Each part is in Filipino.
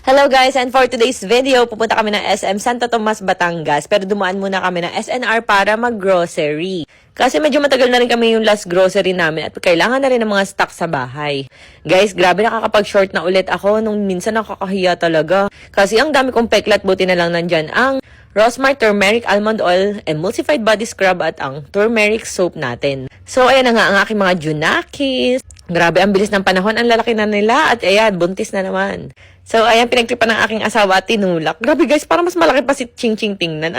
Hello guys, and for today's video, pupunta kami ng SM Santo Tomas, Batangas. Pero dumaan muna kami ng SNR para mag-grocery. Kasi medyo matagal na rin kami yung last grocery namin at kailangan na rin ng mga stock sa bahay. Guys, grabe nakakapag-short na ulit ako nung minsan nakakahiya talaga. Kasi ang dami kong peklat, buti na lang nandyan ang Rosmar Turmeric Almond Oil, Emulsified Body Scrub at ang Turmeric Soap natin. So ayan na nga ang aking mga Junakis. Grabe, ang bilis ng panahon, ang lalaki na nila at ayan, buntis na naman. So, ayan, pinagtripan ng aking asawa at tinulak. Grabe guys, parang mas malaki pa si Ching Ching tingnan.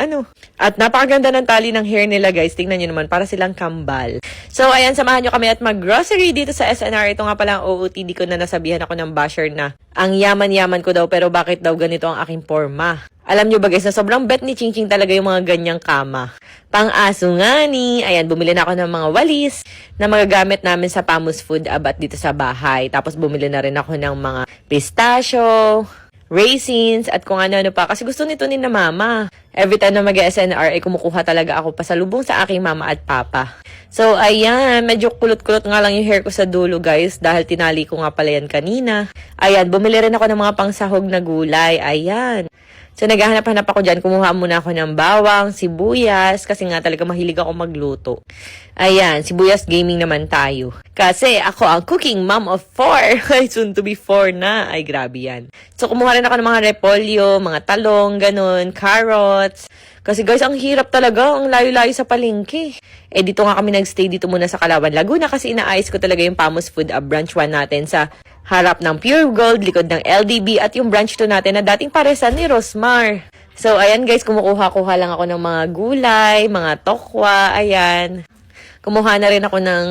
At napakaganda ng tali ng hair nila guys. Tingnan nyo naman, para silang kambal. So, ayan, samahan nyo kami at mag-grocery dito sa SNR. Ito nga pala ang OOTD ko na nasabihan ako ng basher na ang yaman-yaman ko daw, pero bakit daw ganito ang aking forma? Alam nyo ba guys, na sobrang bet ni Ching Ching talaga yung mga ganyang kama. Pang-aso nga ni. Ayan, bumili na ako ng mga walis na magagamit namin sa Pamus Food Abat dito sa bahay. Tapos bumili na rin ako ng mga pistachio, raisins, at kung ano-ano pa. Kasi gusto nito ni na mama. Every time na mag-SNR, ay kumukuha talaga ako pasalubong sa aking mama at papa. So, ayan, medyo kulot-kulot nga lang yung hair ko sa dulo, guys, dahil tinali ko nga pala yan kanina. Ayan, bumili rin ako ng mga pangsahog na gulay. Ayan. So, naghahanap-hanap ako dyan. Kumuha muna ako ng bawang, sibuyas, kasi nga talaga mahilig ako magluto. Ayan, sibuyas gaming naman tayo. Kasi ako ang cooking mom of 4. Soon to be 4 na. Ay, grabe yan. So, kumuha rin ako ng mga repolyo, mga talong, ganun, carrots. Kasi guys, ang hirap talaga. Ang layo-layo sa palengke. Eh, dito nga kami nagstay dito muna sa Calauan, Laguna kasi inaayos ko talaga yung Pamus Food Branch 1 natin sa harap ng Pure Gold, likod ng LDB, at yung branch 2 natin na dating paresan ni Rosmar. So, ayan guys, kumukuha-kuha lang ako ng mga gulay, mga tokwa, ayan. Kumuha na rin ako ng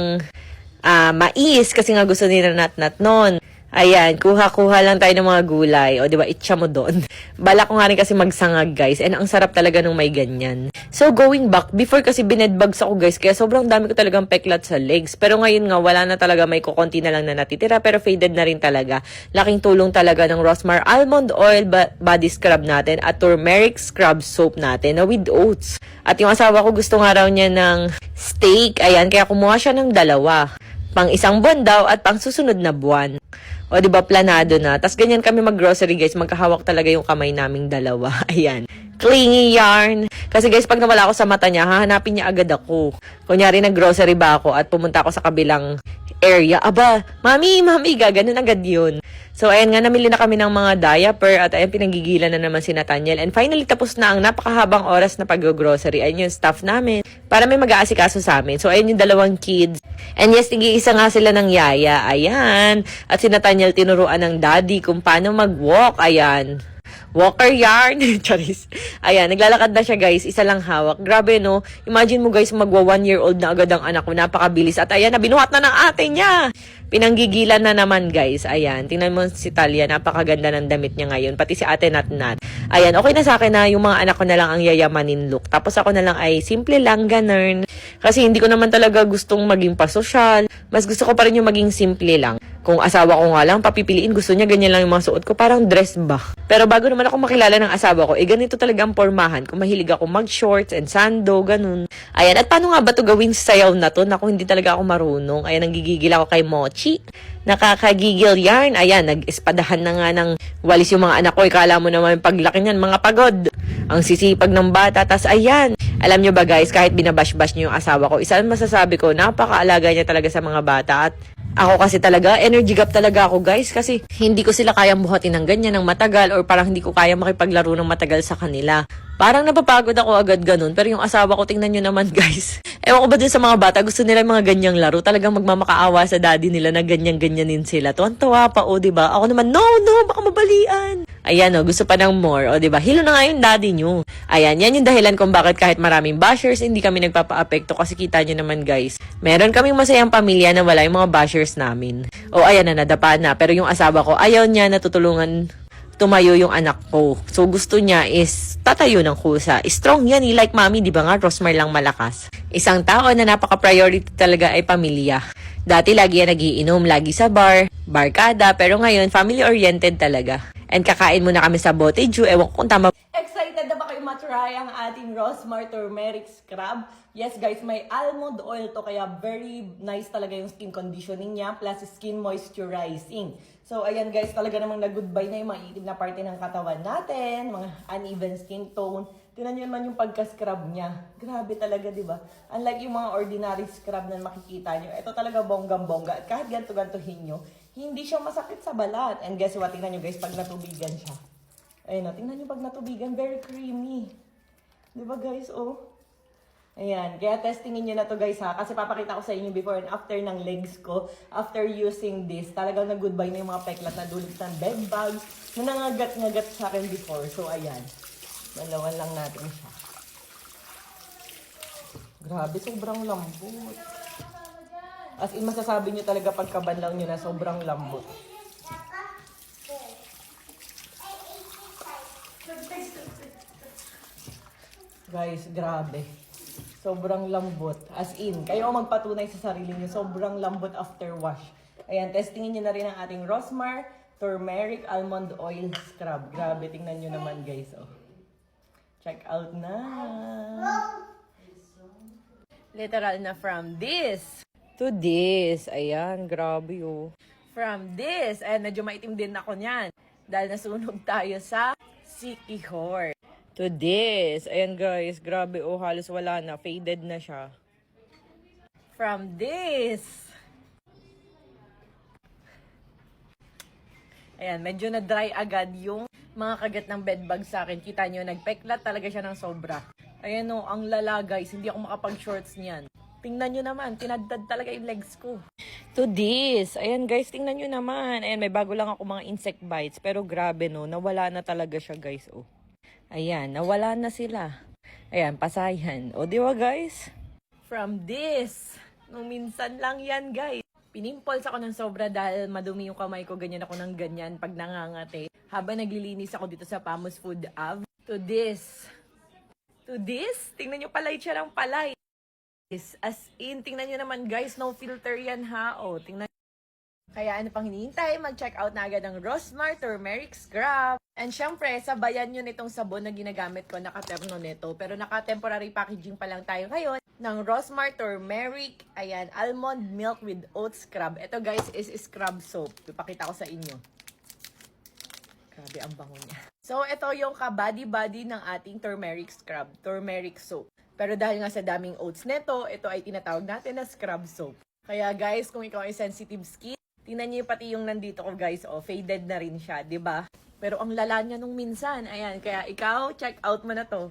mais kasi nga gusto nila Nat-Nat noon. Ayan, kuha-kuha lang tayo ng mga gulay. O, diba, itcha mo doon. Bala ko nga rin kasi magsangag, guys. And ang sarap talaga nung may ganyan. So, going back, before kasi binedbugs ako, guys. Kaya sobrang dami ko talagang peklat sa legs. Pero ngayon nga, wala na talaga. May kukunti na lang na natitira. Pero faded na rin talaga. Laking tulong talaga ng Rosmar Almond Oil Body Scrub natin at Turmeric Scrub Soap natin na with oats. At yung asawa ko gusto nga raw niya ng steak. Ayan, kaya kumuha siya ng 2. Pang isang buwan daw at pang susunod na buwan. O, diba, planado na. Tapos ganyan kami mag-grocery, guys. Magkahawak talaga yung kamay naming 2. Ayan. Clingy yarn. Kasi, guys, pag nawala ako sa mata niya, hahanapin niya agad ako. Kunyari, nag-grocery ba ako at pumunta ako sa kabilang area. Aba, mami, ganun agad yun. So, ayan nga, namili na kami ng mga diaper at ayan, pinanggigilan na naman si Nathaniel. And finally, tapos na ang napakahabang oras na pag-grocery. Ayan yung staff namin para may mag-aasikaso sa amin. So, ayan yung 2 kids. And yes, nag-iisa nga sila ng yaya. Ayan. At si Nathaniel tinuruan ng daddy kung paano mag-walk. Ayan. Walker yarn. Charis. Ayan, naglalakad na siya guys. Isa lang hawak. Grabe no. Imagine mo guys, magwa 1-year-old na agad ang anak ko. Napakabilis. At ayan, nabinuhat na ng ate niya. Pinanggigilan na naman guys. Ayan, tingnan mo si Talia. Napakaganda ng damit niya ngayon. Pati si ate Nat-Nat. Ayan, okay na sa akin na yung mga anak ko na lang ang yayamanin look. Tapos ako na lang ay simple lang, ganun. Kasi hindi ko naman talaga gustong maging pasosyal. Mas gusto ko pa rin yung maging simple lang. Kung asawa ko nga lang, papipiliin, gusto niya ganyan lang yung mga suot ko, parang dress ba. Pero bago naman ako makilala ng asawa ko, ganito talaga ang pormahan. Kung mahilig ako mag-shorts and sando, ganun. Ayan, at paano nga ba ito gawin sayaw na to? Naku, hindi talaga ako marunong. Ayan, nanggigigil ako kay Mochi. Nakakagigil yarn. Ayan, nag-espadahan na nga ng walis yung mga anak ko. Ikala mo naman paglaki niyan, mga pagod. Ang sisipag ng bata. Tas ayan, alam nyo ba guys, kahit binabash-bash niyo yung asawa ko, isa masasabi ko, napakaalaga niya talaga sa mga bata. At ako kasi talaga, energy gap talaga ako guys kasi hindi ko sila kayang buhatin ng ganyan ng matagal or parang hindi ko kaya makipaglaro ng matagal sa kanila. Parang napapagod ako agad ganun. Pero yung asawa ko, tingnan nyo naman guys. Ewan ko ba dun sa mga bata, gusto nila mga ganyang laro. Talagang magmamakaawa sa daddy nila na ganyan-ganyanin sila. Tuwan-tuwa pa, o diba? Ako naman, no, baka mabalian. Ayan o, gusto pa ng more, o diba? Hilo na nga yung daddy nyo. Ayan, yan yung dahilan kung bakit kahit maraming bashers, hindi kami nagpapa-apekto kasi kita nyo naman guys. Meron kaming masayang pamilya na wala yung mga bashers namin. O ayan na, nadapa na. Pero yung asawa ko, ayaw niya natutulungan tumayo yung anak ko. So, gusto niya is tatayo ng kusa. Strong yan, like mami, di ba nga, Rosmar lang malakas. Isang tao na napaka-priority talaga ay pamilya. Dati lagi yan nagiinom, lagi sa bar, barkada, pero ngayon, family-oriented talaga. And kakain muna kami sa Bote Ju, ewan ko kung tama. Excited na ba kayo matry ang ating Rosmar Turmeric Scrub. Yes guys, may almond oil to kaya very nice talaga yung skin conditioning niya plus skin moisturizing. So ayan guys, talaga namang nag-goodbye na yung mga itim na parte ng katawan natin, mga uneven skin tone. Tingnan nyo naman yung pagka-scrub niya. Grabe talaga, di ba? Unlike yung mga ordinary scrub na makikita nyo, ito talaga bonggang-bongga. At kahit ganto-gantuhin nyo, hindi siya masakit sa balat. And guess what? Tingnan nyo guys, pag natubigan siya. Ayun o, tingnan nyo pag natubigan, very creamy. Di ba guys, oh? Ayan, kaya testingin nyo na to guys ha. Kasi papakita ko sa inyo before and after ng legs ko. After using this, talagang nag-goodbye na yung mga peklat na dulot ng bed bugs na nangagat-ngagat sa akin before. So ayan. Dalawan lang natin siya. Grabe, sobrang lambot. As in, masasabi nyo talaga pagkabanlaw nyo na sobrang lambot. Guys, grabe. Sobrang lambot. As in, kayo ang magpatunay sa sarili nyo. Sobrang lambot after wash. Ayan, testingin nyo na rin ang ating Rosmar Turmeric Almond Oil Scrub. Grabe, tingnan nyo naman guys. Oh. Check out na. Literal na from this to this. Ayan, grabe oh. From this. Ayan, medyo maitim din ako niyan. Dahil nasunog tayo sa Sikihor. To this. Ayan guys, grabe oh. Halos wala na. Faded na siya. From this. Ayan, medyo na-dry agad yung mga kagat ng bedbug sa akin. Kita nyo, nagpeklat talaga siya ng sobra. Ayan o, ang lala guys. Hindi ako makapag-shorts niyan. Tingnan nyo naman, tinaddad talaga yung legs ko. To this. Ayan guys, tingnan nyo naman. Ayan, may bago lang ako mga insect bites. Pero grabe no, nawala na talaga siya guys. Oh. Ayan, nawala na sila. Ayan, pasayan. O, di ba guys? From this. Nung minsan lang yan guys. Pinimpols ako ng sobra dahil madumi yung kamay ko, ganyan ako ng ganyan pag nangangate. Habang naglilinis ako dito sa Pamus Food Ave. To this. To this? Tingnan nyo palay siya ng palay. As in, tingnan nyo naman guys, no filter yan ha. O, tingnan. Kaya ano pang hinihintay, mag-check out na agad ang Rosmar Turmeric Scrub. And syempre, sabayan nyo nitong sabon na ginagamit ko, nakaterno nito. Pero naka-temporary packaging pa lang tayo ngayon ng Rosmar Turmeric, ayan, Almond Milk with Oat Scrub. Ito guys is scrub soap. Ipakita ko sa inyo. Grabe ang bango niya. So, ito yung ka-body-body ng ating turmeric scrub, turmeric soap. Pero dahil nga sa daming oats nito, ito ay tinatawag natin na scrub soap. Kaya guys, kung ikaw ay sensitive skin, tingnan niyo pati yung nandito ko guys, oh, faded na rin siya, 'di ba? Pero ang lala niya nung minsan, ayan, kaya ikaw, check out mo na to.